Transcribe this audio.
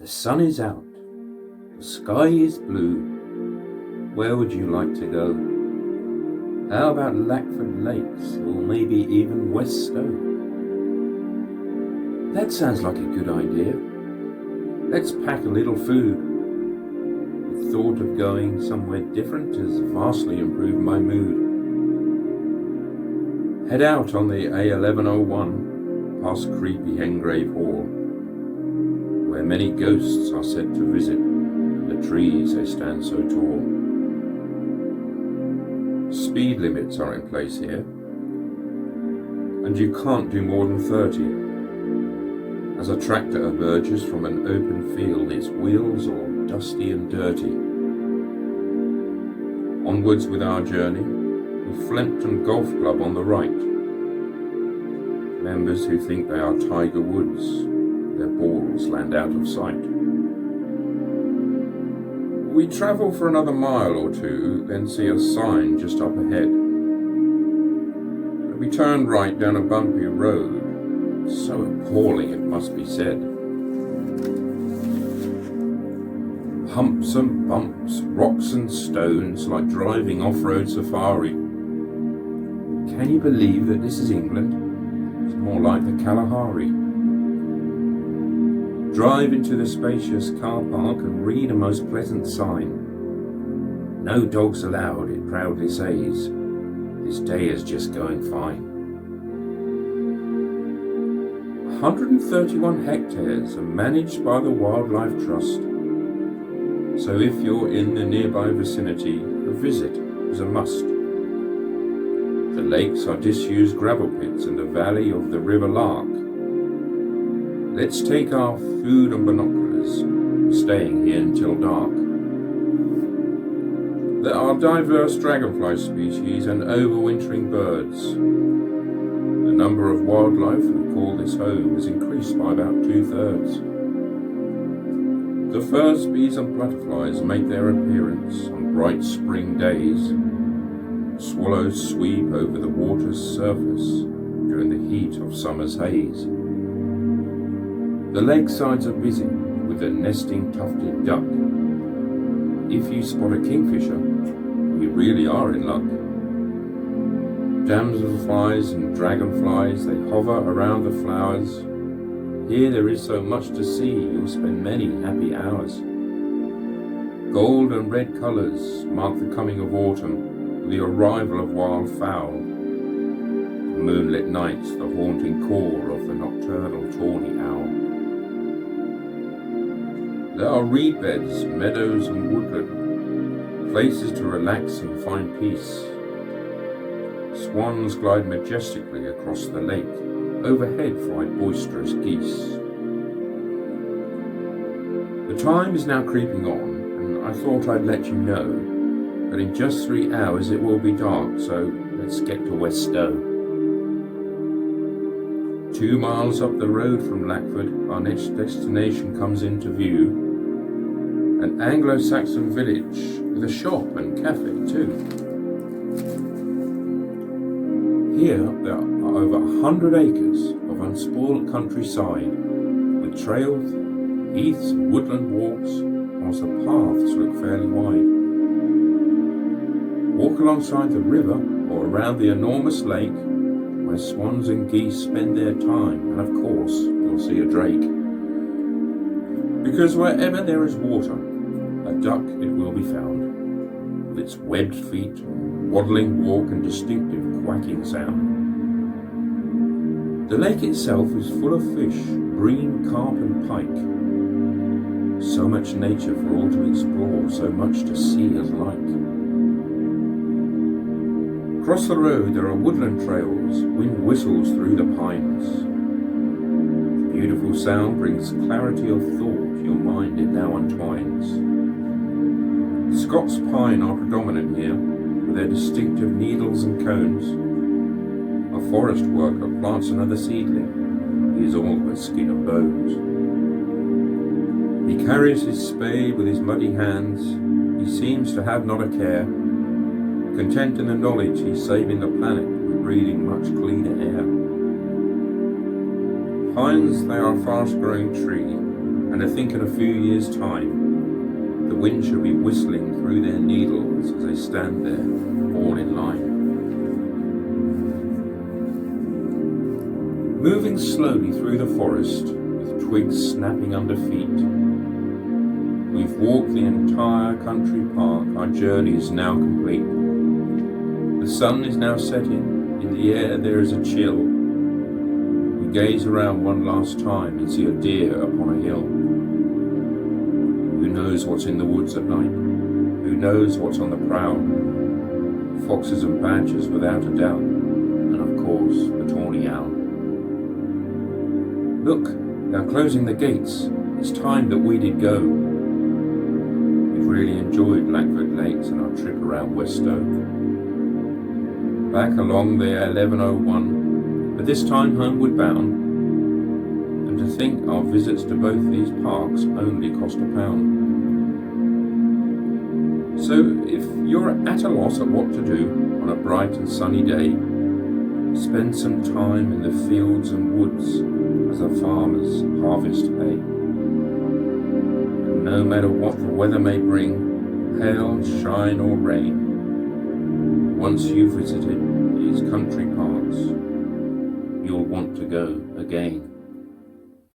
The sun is out, the sky is blue. Where would you like to go? How about Lackford Lakes, or maybe even West Stow? That sounds like a good idea. Let's pack a little food. The thought of going somewhere different has vastly improved my mood. Head out on the A1101 past creepy Hengrave Hall, where many ghosts are said to visit. The trees, they stand so tall. Speed limits are in place here, and you can't do more than 30. As a tractor emerges from an open field, its wheels all dusty and dirty. Onwards with our journey, with Flempton Golf Club on the right. Members who think they are Tiger Woods, their balls land out of sight. We travel for another mile or two, then see a sign just up ahead. We turn right down a bumpy road, so appalling it must be said. Humps and bumps, rocks and stones, like driving off-road safari. Can you believe that this is England? It's more like the Kalahari. Drive into the spacious car park and read a most pleasant sign. No dogs allowed, it proudly says. This day is just going fine. 131 hectares are managed by the Wildlife Trust. So if you're in the nearby vicinity, a visit is a must. The lakes are disused gravel pits in the valley of the River Lark. Let's take our food and binoculars, staying here until dark. There are diverse dragonfly species and overwintering birds. The number of wildlife who call this home has increased by about 2/3. The first bees and butterflies make their appearance on bright spring days. Swallows sweep over the water's surface during the heat of summer's haze. The lakesides are busy with the nesting tufted duck. If you spot a kingfisher, you really are in luck. Damselflies and dragonflies, they hover around the flowers. Here there is so much to see, you'll spend many happy hours. Gold and red colours mark the coming of autumn, with the arrival of wild fowl. Moonlit nights, the haunting call of the nocturnal tawny owl. There are reed beds, meadows and woodland, places to relax and find peace. Swans glide majestically across the lake, overhead fly boisterous geese. The time is now creeping on, and I thought I'd let you know that in just 3 hours it will be dark, so let's get to West Stow. 2 miles up the road from Lackford, our next destination comes into view. An Anglo-Saxon village with a shop and cafe too. Here there are over 100 acres of unspoiled countryside, with trails, heaths and woodland walks, whilst the paths look fairly wide. Walk alongside the river or around the enormous lake, where swans and geese spend their time, and of course you'll see a drake. Because wherever there is water, a duck it will be found, with its webbed feet, waddling walk and distinctive quacking sound. The lake itself is full of fish, bream, carp and pike. So much nature for all to explore, so much to see as like. Across the road there are woodland trails, wind whistles through the pines. The beautiful sound brings clarity of thought, your mind it now untwines. Scots pine are predominant here, with their distinctive needles and cones. A forest worker plants another seedling, he is all but skin and bones. He carries his spade with his muddy hands, he seems to have not a care, content in the knowledge he's saving the planet and breathing much cleaner air. Pines, they are a fast-growing tree, And I think in a few years' time, the wind shall be whistling through their needles as they stand there, all in line. Moving slowly through the forest, with twigs snapping under feet, we've walked the entire country park, our journey is now complete. The sun is now setting, in the air there is a chill. We gaze around one last time and see a deer upon a hill. Who knows what's in the woods at night? Who knows what's on the prowl? Foxes and badgers without a doubt, and of course the tawny owl. Look, they're closing the gates. It's time that we did go. We've really enjoyed Blackfoot Lakes and our trip around West Stow. Back along the 1101, but this time homeward bound. And to think our visits to both these parks only cost £1. So if you're at a loss at what to do on a bright and sunny day, spend some time in the fields and woods as the farmers harvest hay. And no matter what the weather may bring, hail, shine or rain, once you've visited these country parks, you'll want to go again.